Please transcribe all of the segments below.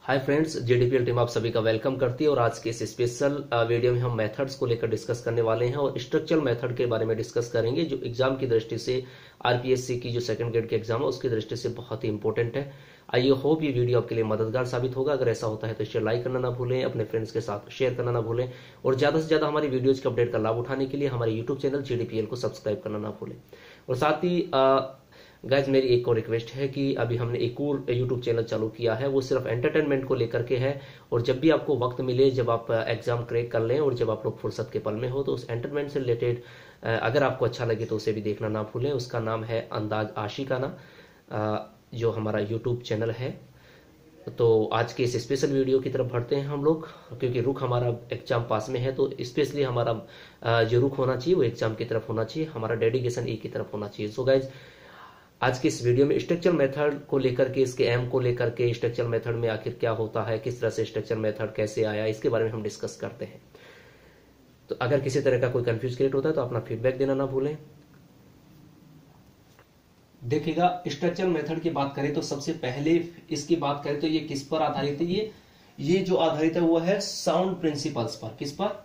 Hi friends, जेडीपीएल team आप सभी का वेलकम करती है और आज के इस स्पेशल वीडियो में हम मेथड्स को लेकर डिस्कस करने वाले हैं और स्ट्रक्चरल मेथड के बारे में डिस्कस करेंगे जो एग्जाम की दृष्टि से आरपीएससी की जो सेकंड ग्रेड के एग्जाम है उसकी दृष्टि से बहुत ही इंपॉर्टेंट है। आई होप ये वीडियो आपके लिए मददगार साबित होगा। अगर ऐसा होता है तो इसे लाइक करना ना भूलें, अपने फ्रेंड्स के साथ शेयर करना ना भूलें और ज्यादा से ज्यादा हमारी वीडियोज के अपडेट का लाभ उठाने के लिए हमारे यूट्यूब चैनल जेडीपीएल को सब्सक्राइब करना ना भूलें। और साथ ही गाइज मेरी एक और रिक्वेस्ट है कि अभी हमने एक और यूट्यूब चैनल चालू किया है, वो सिर्फ एंटरटेनमेंट को लेकर के है और जब भी आपको वक्त मिले, जब आप एग्जाम क्रैक कर लें और जब आप लोग फुर्सत के पल में हो तो उस एंटरटेनमेंट से रिलेटेड अगर आपको अच्छा लगे तो उसे भी देखना ना भूलें। उसका नाम है अंदाज आशिकाना, जो हमारा यूट्यूब चैनल है। तो आज के इस स्पेशल वीडियो की तरफ बढ़ते हैं हम लोग, क्योंकि रुख हमारा एग्जाम पास में है तो स्पेशली हमारा जो रुख होना चाहिए वो एग्जाम की तरफ होना चाहिए, हमारा डेडिकेशन एक की तरफ होना चाहिए। सो गाइज आज के इस वीडियो में स्ट्रक्चर मेथड को लेकर के, इसके एम को लेकर के, स्ट्रक्चर मेथड में आखिर क्या होता है, किस तरह से स्ट्रक्चर मेथड कैसे आया, इसके बारे में हम डिस्कस करते हैं। तो अगर किसी तरह का कोई कंफ्यूज क्रिएट होता है तो अपना फीडबैक देना ना भूलें। देखिएगा, स्ट्रक्चर मेथड की बात करें तो सबसे पहले इसकी बात करें तो ये किस पर आधारित है? ये जो आधारित है वो है साउंड प्रिंसिपल्स पर। किस पर?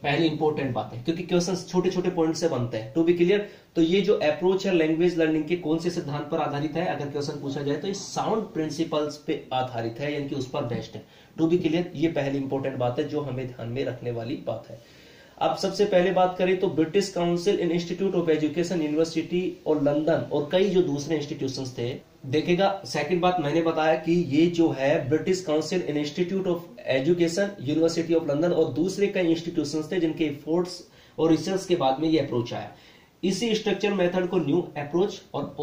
पहली इंपॉर्टेंट बात है, क्योंकि क्वेश्चंस छोटे छोटे पॉइंट से बनते हैं। टू बी क्लियर, तो ये जो अप्रोच है लैंग्वेज लर्निंग के कौन से सिद्धांत पर आधारित है? अगर क्वेश्चन पूछा जाए तो ये साउंड प्रिंसिपल्स पे आधारित है, यानी कि उस पर बेस्ड है। टू बी क्लियर, ये पहली इंपॉर्टेंट बात है जो हमें ध्यान में रखने वाली बात है। अब सबसे पहले बात करें तो British council in institute of education university और लंदन और कई जो दूसरे इंस्टीट्यूशंस थे। देखेगा, सेकंड बात मैंने बताया कि ये जो है British council in institute of education university of London और दूसरे कई इंस्टीट्यूशंस थे जिनके एफर्ट्स और रिसर्च के बाद में ये अप्रोच आया। इसी स्ट्रक्चर मेथड को न्यू अप्रोच और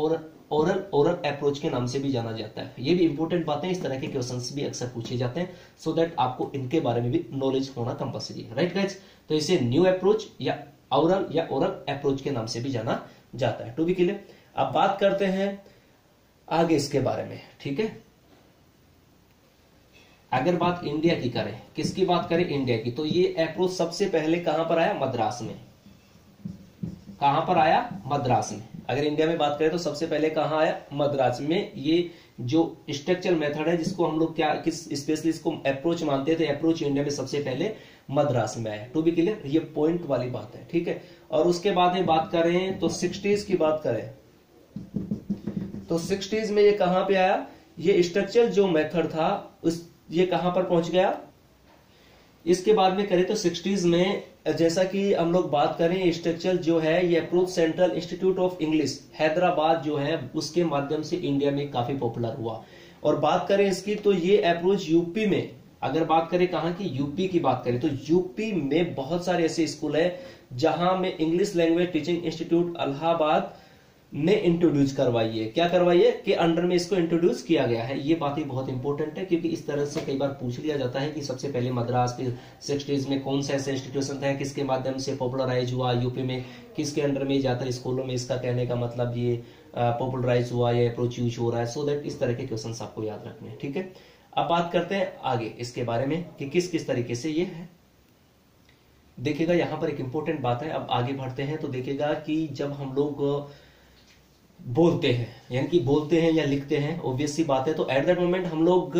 ओरल अप्रोच के नाम से भी जाना जाता है। ये भी इंपॉर्टेंट बातें, इस तरह के क्वेश्चंस भी अक्सर पूछे जाते हैं, सो दैट आपको इनके बारे में भी नॉलेज होना कंपल्सरी है। राइट गाइज, तो इसे न्यू अप्रोच या ओरल अप्रोच के नाम से भी जाना जाता है। टू बी क्लियर, अब बात करते हैं आगे इसके बारे में। ठीक है, अगर बात इंडिया की करें, किसकी बात करें? इंडिया की, तो ये अप्रोच सबसे पहले कहां पर आया? मद्रास में। कहां पर आया? मद्रास में। अगर इंडिया में बात करें तो सबसे पहले कहां आया? मद्रास में। ये जो स्ट्रक्चर मेथड है जिसको हम लोग क्या किस स्पेशली इसको अप्रोच मानते थे, अप्रोच इंडिया में सबसे पहले मद्रास में आया। टू बी क्लियर, ये पॉइंट वाली बात है। ठीक है, और उसके बाद में बात करें तो 60s की बात करें तो 60s में ये कहां पे आया? ये स्ट्रक्चर जो मेथड था ये कहां पर पहुंच गया? इसके बाद में करें तो 60s में, जैसा कि हम लोग बात करें, स्ट्रक्चर जो है ये approach central institute of English Hyderabad जो है उसके माध्यम से इंडिया में काफी पॉपुलर हुआ। और बात करें इसकी तो ये अप्रोच यूपी में, अगर बात करें कहां की? यूपी की बात करें तो यूपी में बहुत सारे ऐसे स्कूल है जहां में English language teaching institute Allahabad ने इंट्रोड्यूस करवाई है। क्या करवाई है? कि अंडर में इसको इंट्रोड्यूस किया गया है। ये बात ही बहुत इंपॉर्टेंट है, क्योंकि इस तरह से कई बार पूछ लिया जाता है कि सबसे पहले मद्रास, फिर 60s में कौन सा ऐसे इंस्टीट्यूशन था, किसके माध्यम से पॉपुलराइज हुआ, यूपी में किसके अंडर में ज्यादातर स्कूलों में, इसका कहने का मतलब ये पॉपुलराइज हुआ, ये अप्रोच यूज हो रहा है। सो दैट इस तरह के क्वेश्चन आपको याद रखने हैं। ठीक है, अब बात करते हैं आगे इसके बारे में कि किस किस तरीके से ये है। देखिएगा, यहां पर एक इंपॉर्टेंट बात है। अब आगे बढ़ते हैं तो देखिएगा कि जब हम लोग बोलते हैं, यानी कि बोलते हैं या लिखते हैं, ऑब्वियस सी बात है, तो एट दैट मोमेंट हम लोग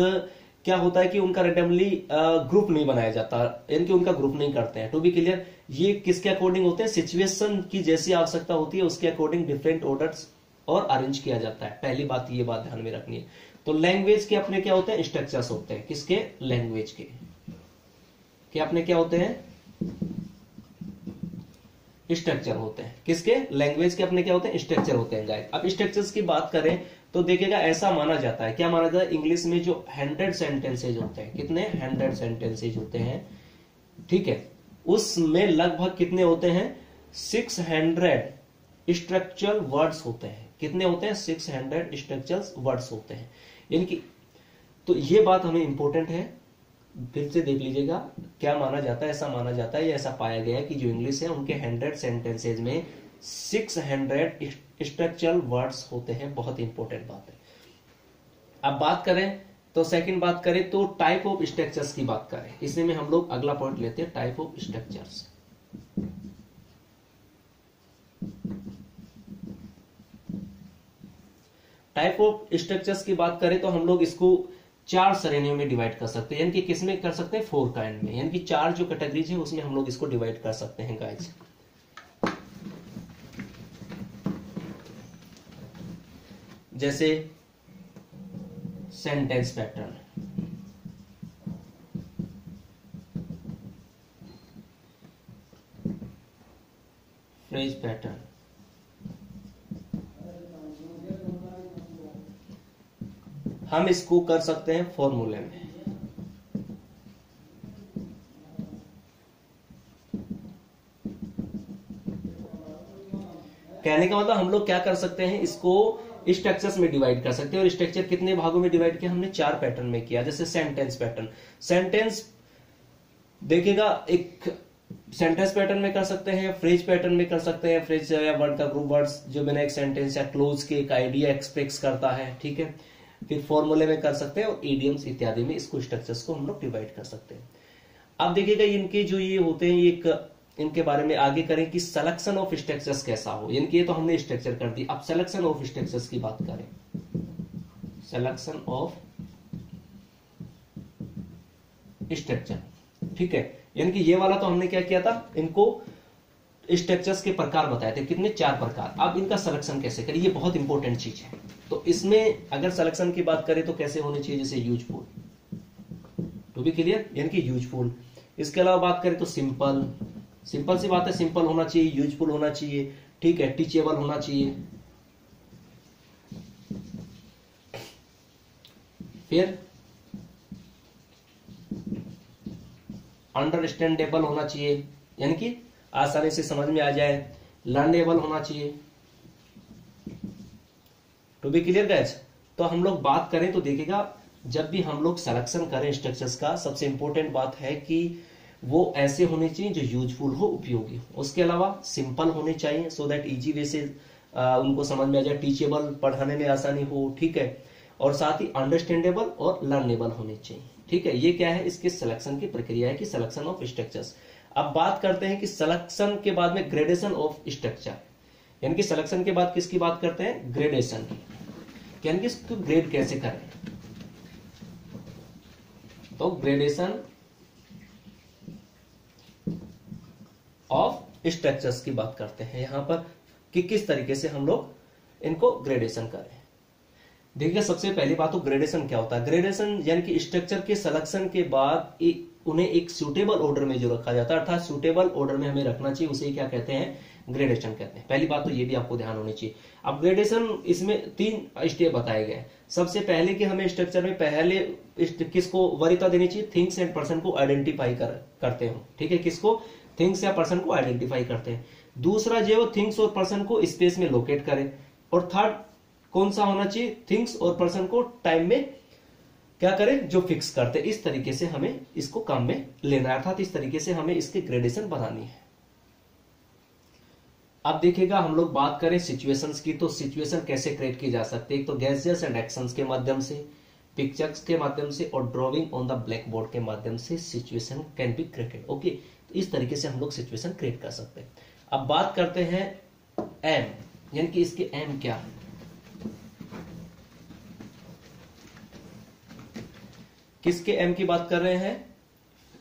क्या होता है कि उनका रैंडमली ग्रुप नहीं बनाया जाता, यानी कि उनका ग्रुप नहीं करते हैं। टू बी क्लियर, ये किसके अकॉर्डिंग होते हैं? सिचुएशन की जैसी आवश्यकता होती है उसके अकॉर्डिंग डिफरेंट ऑर्डर्स और अरेंज किया जाता है। पहली बात ये बात ध्यान में रखनी है। तो लैंग्वेज के अपने क्या होते हैं? स्ट्रक्चर्स होते हैं। किसके? लैंग्वेज के अपने क्या होते हैं? स्ट्रक्चर होते हैं। किसके? लैंग्वेज के अपने क्या होते हैं? स्ट्रक्चर होते हैं गाइस। अब स्ट्रक्चर्स की बात करें तो देखिएगा, ऐसा माना जाता है, क्या माना जाता है? इंग्लिश में जो 100 सेंटेंसेज होते हैं, कितने? 100 सेंटेंसेज होते हैं। ठीक है, उसमें लगभग कितने होते हैं? 600 स्ट्रक्चरल वर्ड्स होते हैं। कितने होते हैं? 600 स्ट्रक्चरल वर्ड्स होते हैं। यानी कि तो ये बात हमें इंपॉर्टेंट है, फिर से देख लीजिएगा। क्या माना जाता है? ऐसा माना जाता है या ऐसा पाया गया है कि जो इंग्लिश है उनके 100 सेंटेंसेज में 600 स्ट्रक्चरल वर्ड्स होते हैं। बहुत इंपॉर्टेंट बात है। अब बात करें तो सेकंड बात करें तो टाइप ऑफ स्ट्रक्चर्स की बात करें, इसमें हम लोग अगला पॉइंट लेते हैं, type of structures. Type of structures की बात करें तो हम लोग इसको 4 श्रेणियों में डिवाइड कर सकते हैं, यानी कि किसमें कर सकते हैं, 4 काइंड में, यानी कि 4 जो कैटेगरीज है उसमें हम लोग इसको डिवाइड कर सकते हैं गाइज। जैसे सेंटेंस पैटर्न, फ्रेज पैटर्न, हम इसको कर सकते हैं फॉर्मूले में। कहने का मतलब हम लोग क्या कर सकते हैं, इसको स्ट्रक्चर्स में डिवाइड कर सकते हैं। और स्ट्रक्चर कितने भागों में डिवाइड किया हमने, 4 पैटर्न में किया। जैसे सेंटेंस पैटर्न, सेंटेंस देखिएगा एक सेंटेंस पैटर्न में कर सकते हैं, फ्रेज पैटर्न में कर सकते हैं। फ्रेज या वर्ड का ग्रुप वर्ड्स जो मैंने एक सेंटेंस या क्लोज के एक आइडिया एक्सप्रेस करता है, ठीक है। फिर फॉर्मूले में कर सकते हैं और इडियम्स इत्यादि में इसको स्ट्रक्चर्स को हम लोग डिवाइड कर सकते हैं। अब देखिएगा इनके जो ये होते हैं, ये इनके बारे में आगे करें कि सिलेक्शन ऑफ स्ट्रक्चर्स कैसा हो। इनके ये तो हमने स्ट्रक्चर कर दी, अब सिलेक्शन ऑफ स्ट्रक्चर्स की बात करें। सिलेक्शन ऑफ स्ट्रक्चर, ठीक है, यानी कि ये वाला तो हमने क्या किया था, इनको स्ट्रक्चर्स के प्रकार बताए थे, कितने, 4 प्रकार। अब इनका सिलेक्शन कैसे करें, ये बहुत इंपॉर्टेंट चीज है। तो इसमें अगर सिलेक्शन की बात करें तो कैसे होने चाहिए, जैसे यूजफुल, टू बी क्लियर, यानी कि यूजफुल। इसके अलावा बात करें तो सिंपल, सिंपल सी बात है, सिंपल होना चाहिए, यूजफुल होना चाहिए, ठीक है, टीचेबल होना चाहिए। फिर अंडरस्टैंडेबल होना चाहिए, यानी कि आसानी से समझ में आ जाए। लर्नेबल होना चाहिए, टू बी क्लियर गाइस। तो हम लोग बात करें तो देखिएगा, जब भी हम लोग सिलेक्शन करें स्ट्रक्चर्स का, सबसे इंपॉर्टेंट बात है कि वो ऐसे होने चाहिए जो यूजफुल हो, उपयोगी हो। उसके अलावा सिंपल होने चाहिए, सो दैट इजी वे से उनको समझ में आ जाए, टीचेबल, पढ़ाने में आसानी हो, ठीक है। और साथ ही अंडरस्टैंडेबल और लर्नेबल होने चाहिए, ठीक है। ये क्या है, इसके सिलेक्शन की प्रक्रिया है कि सिलेक्शन ऑफ स्ट्रक्चर्स। अब बात करते हैं कि सिलेक्शन के बाद में ग्रेडेशन ऑफ स्ट्रक्चर, यानी कि सिलेक्शन के बाद किसकी बात करते हैं, ग्रेडेशन, यानी कि इसको ग्रेड कैसे करें। तो ग्रेडेशन ऑफ स्ट्रक्चर्स की बात करते हैं यहां पर कि किस तरीके से हम लोग इनको ग्रेडेशन करें। देखिए सबसे पहली बात तो ग्रेडेशन क्या होता है। ग्रेडेशन यानी कि स्ट्रक्चर के सिलेक्शन के बाद उन्हें एक सूटेबल ऑर्डर में जो रखा जाता है, अर्थात सूटेबल ऑर्डर में हमें रखना चाहिए, उसे क्या कहते हैं, ग्रेडेशन कहते हैं। पहली बात तो ये भी आपको ध्यान होनी चाहिए। अब ग्रेडेशन, इसमें 3 स्टेप बताए गए। सबसे पहले कि हमें स्ट्रक्चर में पहले किसको वरीयता देनी चाहिए, थिंग्स एंड पर्सन को आइडेंटिफाई करते हो, ठीक है, किसको, थिंग्स या पर्सन को आइडेंटिफाई करते हैं। दूसरा जो थिंग्स और पर्सन को स्पेस में लोकेट करें। और थर्ड कौन सा होना चाहिए, थिंग्स और पर्सन को टाइम में क्या करें, जो फिक्स करते। इस तरीके से हमें इसको काम में लेना है, अर्थात इस तरीके से हमें इसकी ग्रेडेशन बनानी है। अब देखिएगा हम लोग बात करें सिचुएशंस की, तो सिचुएशन कैसे क्रिएट की जा सकती है। एक तो गैजेट्स एंड एक्शंस के माध्यम से, पिक्चर्स के माध्यम से और drawing on the black board के माध्यम से situation can be created. Okay, तो इस तरीके से हम लोग सिचुएशन क्रिएट कर सकते हैं। अब बात करते हैं एम, यानी कि इसके एम क्या है। किसके एम की बात कर रहे हैं,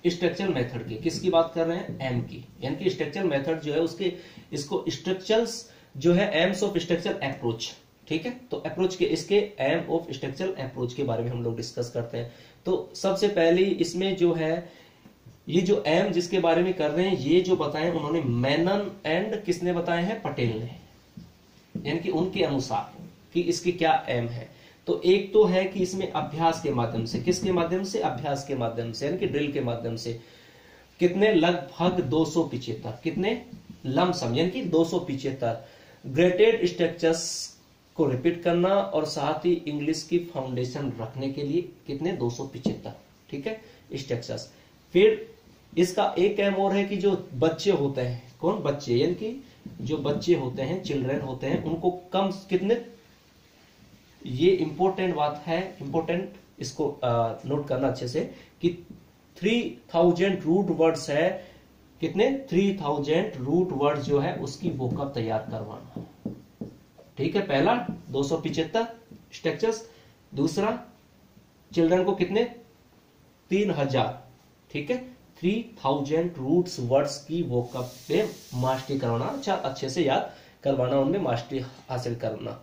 स्ट्रक्चरल मेथड की। किसकी बात कर रहे हैं, एम की, यानी कि स्ट्रक्चरल मेथड जो है उसके, इसको स्ट्रक्चरल्स जो है एम्स ऑफ स्ट्रक्चरल अप्रोच, ठीक है। तो अप्रोच के, इसके एम ऑफ स्ट्रक्चरल अप्रोच के बारे में हम लोग डिस्कस करते हैं। तो सबसे पहले इसमें जो है, ये जो एम जिसके बारे में कर रहे हैं, ये जो बताए उन्होंने मेनन एंड किसने बताए हैं, पटेल ने, यानी कि उनके अनुसार कि इसकी क्या एम है। तो एक तो है कि इसमें अभ्यास के माध्यम से, किसके माध्यम से, अभ्यास के माध्यम से, यानी कि ड्रिल के माध्यम से, कितने, लगभग 275, कितने, लमसम, यानी कि 275 ग्रेडेड स्ट्रक्चर्स को रिपीट करना, और साथ ही इंग्लिश की फाउंडेशन रखने के लिए कितने, 275, ठीक है, स्ट्रक्चर्स। फिर इसका एक एम और है कि जो बच्चे होते हैं, कौन, बच्चे, यानी कि जो बच्चे होते हैं, चिल्ड्रन होते हैं, उनको कम कितने, ये इंपॉर्टेंट बात है, इंपॉर्टेंट, इसको नोट करना अच्छे से कि 3000 रूट वर्ड्स है, कितने, 3000 रूट वर्ड जो है उसकी वोकैब तैयार करवाना, ठीक है। पहला 275, स्ट्रक्चर्स, दूसरा चिल्ड्रन को कितने 3000, ठीक है 3000 रूट्स वर्ड्स की वोकैब पे मास्टरी करवाना, अच्छा अच्छे से याद करवाना, उनमें मास्टरी हासिल करना।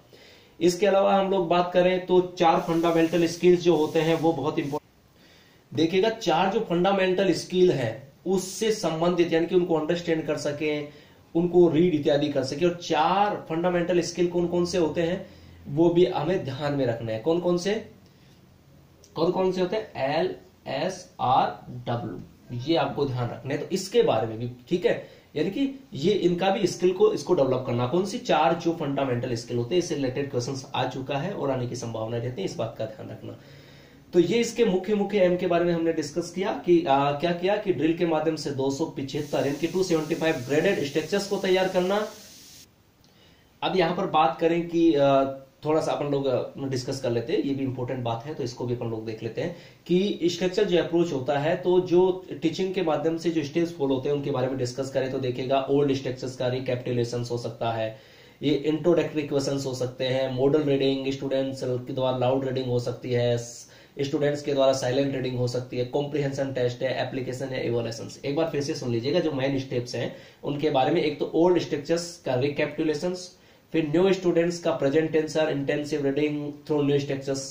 इसके अलावा हम लोग बात करें तो 4 फंडामेंटल स्किल्स जो होते हैं वो बहुत इंपॉर्टेंट देखिएगा। 4 जो फंडामेंटल स्किल है उससे संबंधित, यानी कि उनको अंडरस्टैंड कर सके, उनको रीड इत्यादि कर सके। और 4 फंडामेंटल स्किल कौन कौन से होते हैं वो भी हमें ध्यान में रखना है। कौन कौन से होते हैं, LSRW, ये आपको ध्यान रखना है। तो इसके बारे में भी, ठीक है, यानी कि ये इनका भी स्किल को इसको डेवलप करना। कौन सी 4 जो फंडामेंटल स्किल होते हैं, इससे रिलेटेड क्वेश्चंस आ चुका है और आने की संभावना रहती है, इस बात का ध्यान रखना। तो ये इसके मुख्य एम के बारे में हमने डिस्कस किया कि क्या किया कि ड्रिल के माध्यम से 275 इनके 275 ग्रेडेड स्ट्रक्चर्स को तैयार करना। अब यहां पर बात करें कि थोड़ा सा अपन लोग डिस्कस कर लेते हैं, ये भी इंपॉर्टेंट बात है तो इसको भी अपन लोग देख लेते हैं कि स्ट्रक्चर जो अप्रोच होता है, तो जो टीचिंग के माध्यम से जो स्टेप्स फॉलो होते हैं उनके बारे में डिस्कस करें तो देखिएगा ओल्ड स्ट्रक्चर्स का रिकैपिटुलेशन हो सकता है, ये इंट्रोडक्टरी क्वेश्चंस हो सकते हैं, मॉडल रीडिंग स्टूडेंट्स के द्वारा लाउड रीडिंग हो सकती है, स्टूडेंट्स के द्वारा साइलेंट रीडिंग हो सकती है, कॉम्प्रिहेंशन टेस्ट है, एप्लीकेशन या इवोल्यूशन। एक बार फिर से सुन लीजिएगा जो मेन स्टेप्स हैं उनके बारे में। एक तो ओल्ड स्ट्रक्चर्स का रिकैपिटुलेशन, फिर न्यू स्टूडेंट्स का प्रेजेंट टेंस और intensive reading through new structures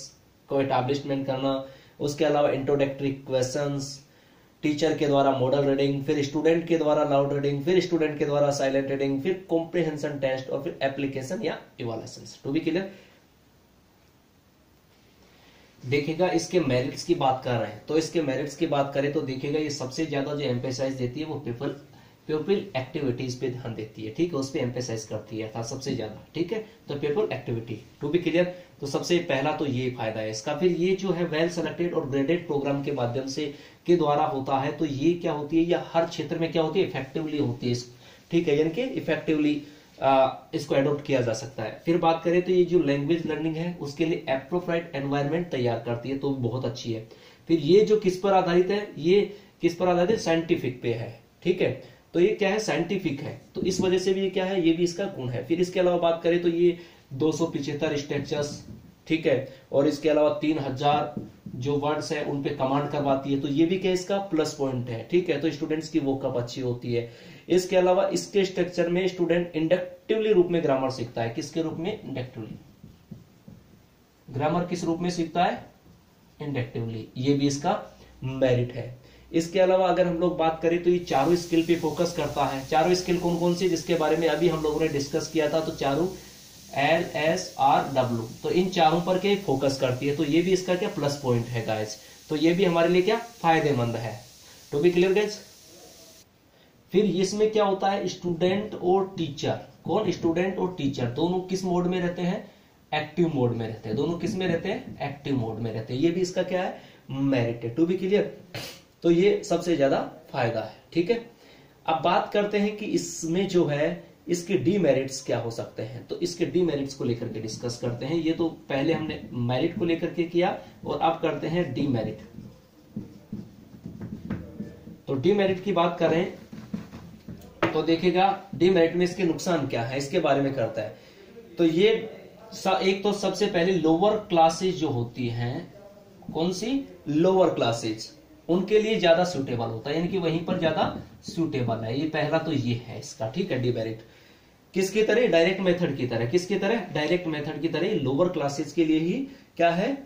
को एस्टैब्लिशमेंट करना, उसके अलावा इंट्रोडक्टरी क्वेश्चंस, टीचर के द्वारा मॉडल रीडिंग, फिर स्टूडेंट के द्वारा लाउड रीडिंग, फिर स्टूडेंट के द्वारा साइलेंट रीडिंग, फिर कॉम्प्रिहेंशन टेस्ट और फिर एप्लीकेशन या इवोल्यूशन। टू बी क्लियर, देखिएगा इसके मेरिट्स की बात कर रहे हैं तो इसके मेरिट्स की बात करें तो देखिएगा ये सबसे ज्यादा जो एम्फेसाइज देती है वो पीपल एक्टिविटीज पे ध्यान देती है, ठीक है, उस पे एम्फेसाइज करती है था सबसे ज्यादा, ठीक है। तो people activity, to be clear, तो सबसे पहला तो ये फायदा है इसका। फिर ये जो है वेल सेलेक्टेड और ग्रेडेड प्रोग्राम के माध्यम से के द्वारा होता है, तो ये क्या होती है, या हर क्षेत्र में क्या होती है, इफेक्टिवली होती है, ठीक है, यानी कि इफेक्टिवली इसको एडॉप्ट किया जा सकता है। फिर बात करें तो ये जो लैंग्वेज लर्निंग है उसके लिए एप्रोप्रिएट एनवायरनमेंट तैयार करती है, तो बहुत अच्छी है। फिर ये जो किस पर आधारित है, ये किस पर आधारित है, साइंटिफिक पे है, ठीक है, तो ये क्या है, साइंटिफिक है, तो इस वजह से भी ये क्या है, ये भी इसका गुण है। फिर इसके अलावा बात करें तो ये 275 स्ट्रक्चर्स, ठीक है, और इसके अलावा 3000 जो वर्ड्स है उन पे कमांड करवाती है, तो ये भी क्या इसका प्लस पॉइंट है, ठीक है। तो स्टूडेंट्स की वोकैब अच्छी होती है। इसके अलावा इसके स्ट्रक्चर में स्टूडेंट इंडक्टिवली रूप में ग्रामर सीखता है। किसके रूप में, इंडक्टिवली। ग्रामर किस रूप में सीखता है, इंडक्टिवली, ये भी इसका मेरिट है। इसके अलावा अगर हम लोग बात करें तो ये चारों स्किल पे फोकस करता है। चारों स्किल कौन कौन सी, जिसके बारे में अभी हम लोगों ने डिस्कस किया था, तो चारों LSRW, तो इन चारों पर क्या फोकस करती है, तो ये भी इसका क्या प्लस पॉइंट है गाइस, तो ये भी हमारे लिए क्या फायदेमंद है। To be clear guys. फिर इसमें क्या होता है, स्टूडेंट और टीचर, कौन, स्टूडेंट और टीचर दोनों किस मोड में रहते हैं, एक्टिव मोड में रहते हैं, दोनों किस में रहते हैं, एक्टिव मोड में रहते हैं, ये भी इसका क्या है, मेरिट है। टू बी क्लियर, तो ये सबसे ज्यादा फायदा है, ठीक है। अब बात करते हैं कि इसमें जो है इसके डीमेरिट्स क्या हो सकते हैं, तो इसके डीमेरिट्स को लेकर के डिस्कस करते हैं। ये तो पहले हमने मेरिट को लेकर के किया और अब करते हैं डीमेरिट। तो डीमेरिट की बात करें तो देखिएगा डीमेरिट में इसके नुकसान क्या है, इसके बारे में करता है। तो ये एक तो सबसे पहले लोअर क्लासेज जो होती हैं, कौन सी, लोअर क्लासेज, उनके लिए ज्यादा सूटेबल होता है, यानी कि वहीं पर ज्यादा सूटेबल है। ये पहला तो ये है इसका, ठीक है, डीमेरिट। किसकी तरह, डायरेक्ट मेथड की तरह, किसकी तरह, डायरेक्ट मेथड की तरह लोअर क्लासेज के लिए ही क्या है,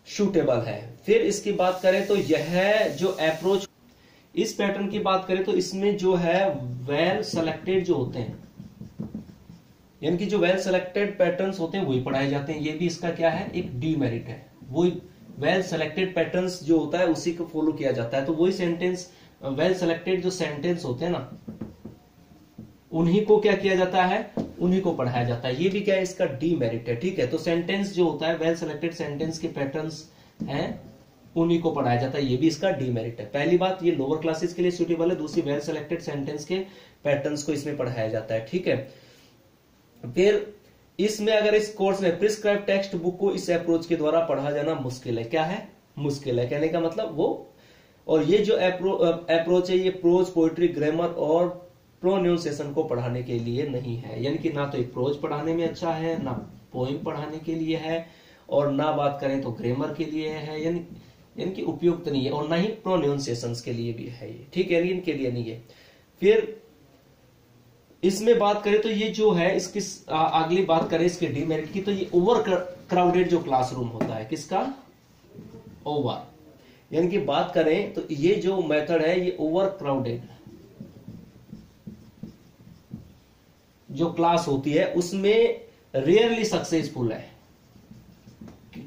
सूटेबल है। फिर इसकी बात करें तो यह जो अप्रोच, इस पैटर्न की बात करें तो इसमें जो है वेल सेलेक्टेड जो होते हैं, यानी कि जो वेल सेलेक्टेड पैटर्न्स होते हैं वही पढ़ाए जाते हैं, ये भी इसका क्या है, एक डीमेरिट है। वही वेल सेलेक्टेड पैटर्न्स जो होता है उसी को फॉलो किया जाता है, तो वही सेंटेंस, वेल सेलेक्टेड जो सेंटेंस होते हैं ना, उन्हीं को क्या किया जाता है, उन्हीं को पढ़ाया जाता है, ये भी क्या है, इसका डीमेरिट है, ठीक है। तो सेंटेंस जो होता है, वेल सेलेक्टेड सेंटेंस के पैटर्न्स हैं, उन्हीं को पढ़ाया जाता है, ये भी इसका डीमेरिट है। पहली बात, ये लोअर क्लासेस के लिए सूटेबल है, दूसरी वेल सेलेक्टेड सेंटेंस के पैटर्न्स को इसमें पढ़ाया जाता है, ठीक है। फिर इसमें अगर इस कोर्स में प्रिस्क्राइब टेक्स्ट बुक को इस अप्रोच के द्वारा पढ़ा जाना मुश्किल है, क्या है, मुश्किल है, कहने का मतलब वो। और ये जो अप्रोच है ये प्रोज, पोइट्री, ग्रामर और प्रोनाउंसिएशन को पढ़ाने के लिए नहीं है, यानी कि ना तो एक प्रोज पढ़ाने में अच्छा है, ना पोइम पढ़ाने के लिए है, और ना बात करें तो ग्रामर के लिए है, यानी कि उपयुक्त नहीं है, और ना ही प्रोनाउंसिएशंस के लिए भी है ये, ठीक है, इनके लिए नहीं है। फिर इसमें बात करें तो ये जो है इसकी अगली बात करें इसके डीमेरिट की, तो ये ओवर क्राउडेड जो क्लासरूम होता है, किसका, ओवर, यानी कि बात करें तो ये जो मेथड है ये ओवर क्राउडेड जो क्लास होती है उसमें रेयरली सक्सेसफुल है,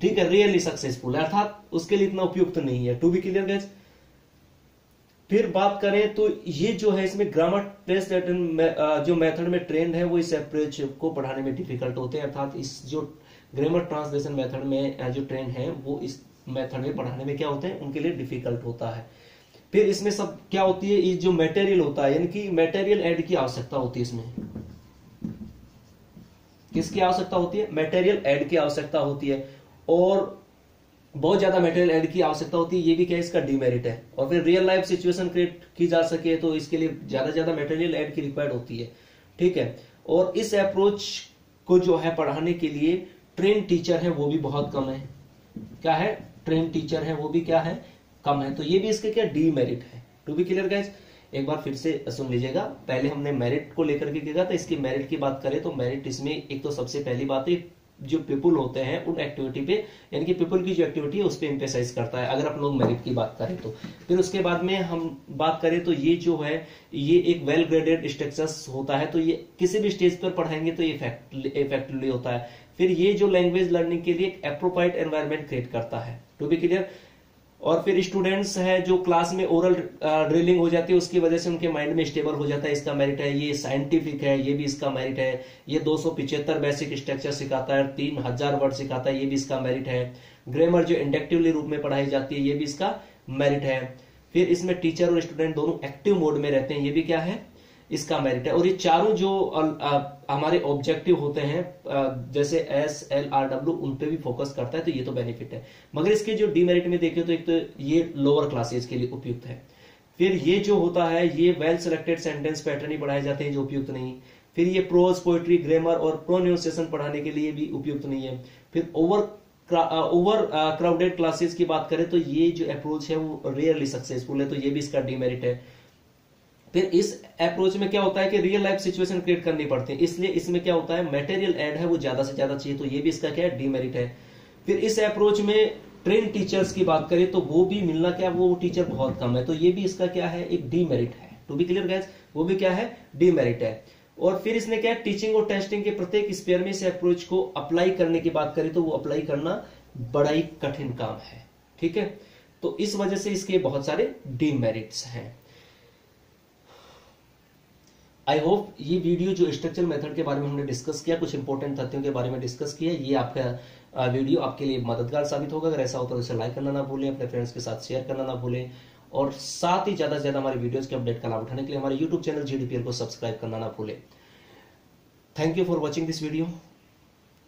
ठीक है, रेयरली सक्सेसफुल है, अर्थात उसके लिए इतना उपयुक्त नहीं है। To be clear guys. फिर बात करें तो ये जो है इसमें ग्रामर टेस्ट जो मेथड में ट्रेंड है वो इस अप्रोच को पढ़ाने में डिफिकल्ट होते हैं, अर्थात इस जो ग्रामर ट्रांसलेशन मेथड में जो ट्रेंड है वो इस मेथड में पढ़ाने में क्या होते हैं, उनके लिए डिफिकल्ट होता है। फिर इसमें सब क्या होती है, ये जो मटेरियल होता है, यानी कि मटेरियल ऐड की आवश्यकता होती है, इसमें किसकी आवश्यकता होती है, मटेरियल ऐड की आवश्यकता होती है, और बहुत ज्यादा मटेरियल ऐड की आवश्यकता होती है, ये भी क्या इसका डीमेरिट है। और फिर रियल लाइफ सिचुएशन क्रिएट की जा सके तो इसके लिए ज्यादा मटेरियल ऐड की रिक्वायर्ड होती है, ठीक है। और इस अप्रोच को जो है पढ़ाने के लिए ट्रेन टीचर है वो भी बहुत कम है, क्या है, ट्रेन टीचर है वो भी क्या है, कम है, तो ये भी इसके क्या डीमेरिट है। टू बी क्लियर गाइस, एक बार फिर से सुन लीजिएगा, पहले हमने मेरिट को लेकर के किया था, इसकी मेरिट की बात करें तो मेरिट इसमें एक तो सबसे पहली बात है जो पीपल होते हैं उन एक्टिविटी पे, यानी कि पीपल की जो एक्टिविटी है उस पे एम्फेसाइज करता है, अगर आप लोग मेरिट की बात करें तो। फिर उसके बाद में हम बात करें तो ये जो है ये एक वेल ग्रेडेड स्ट्रक्चर्स होता है, तो ये किसी भी स्टेज पर पढ़ाएंगे तो ये इफेक्टिवली होता है। फिर ये जो लैंग्वेज लर्निंग के लिए एक अप्रोप्रिएट एनवायरनमेंट क्रिएट करता है। To be clear. और फिर स्टूडेंट्स है जो क्लास में ओरल ड्रिलिंग हो जाती है उसकी वजह से उनके माइंड में स्टेबल हो जाता है, इसका मेरिट है। ये साइंटिफिक है, ये भी इसका मेरिट है। ये 275 बेसिक स्ट्रक्चर सिखाता है, 3000 वर्ड सिखाता है, ये भी इसका मेरिट है। ग्रामर जो इंडक्टिवली रूप में पढ़ाई जाती है ये भी इसका मेरिट है। फिर इसमें टीचर और स्टूडेंट दोनों एक्टिव मोड में रहते हैं, ये भी क्या है, इसका मेरिट है। और ये चारों जो हमारे ऑब्जेक्टिव होते हैं जैसे SLRW उन पे भी फोकस करता है, तो ये तो बेनिफिट है। मगर इसके जो डीमेरिट में देखें तो एक तो ये लोअर क्लासेस के लिए उपयुक्त है। फिर ये जो होता है ये वेल सिलेक्टेड सेंटेंस पैटर्न ही पढ़ाए जाते हैं जो उपयुक्त नहीं। फिर ये प्रोज, पोएट्री, ग्रामर और प्रोनाउंसिएशन पढ़ाने के लिए भी उपयुक्त नहीं है। फिर ओवर क्राउडेड क्लासेस की बात करें तो ये जो अप्रोच है वो रेयरली सक्सेसफुल है, तो ये भी इसका डीमेरिट है। फिर इस अप्रोच में क्या होता है कि रियल लाइफ सिचुएशन क्रिएट करनी पड़ती है, इसलिए इसमें क्या होता है मटेरियल ऐड है वो ज्यादा से ज्यादा चाहिए, तो ये भी इसका क्या है, डीमेरिट है। फिर इस अप्रोच में ट्रेन टीचर्स की बात करें तो वो भी मिलना क्या, वो टीचर बहुत कम है, तो ये भी इसका क्या है, एक डीमेरिट है। टू बी क्लियर गाइस, वो भी क्या है, डीमेरिट है। और फिर इसने क्या है, टीचिंग और टेस्टिंग के प्रत्येक स्पेयर में इस अप्रोच को अप्लाई करने की बात करें तो वो अप्लाई करना बड़ा ही कठिन काम है, ठीक है। तो इस वजह से इसके बहुत सारे डीमेरिट्स हैं। आई होप ये वीडियो जो स्ट्रक्चर मेथड के बारे में हमने डिस्कस किया, कुछ इंपॉर्टेंट तथ्यों के बारे में डिस्कस किया, ये आपका वीडियो आपके लिए मददगार साबित होगा। अगर ऐसा होता है तो इसे लाइक करना ना भूलें, अपने फ्रेंड्स के साथ शेयर करना ना भूलें, और साथ ही ज्यादा से ज्यादा हमारे वीडियोस के अपडेट का लाभ उठाने के लिए हमारे यूट्यूब चैनल GDPL को सब्सक्राइब करना ना भूलें। Thank you for watching this video.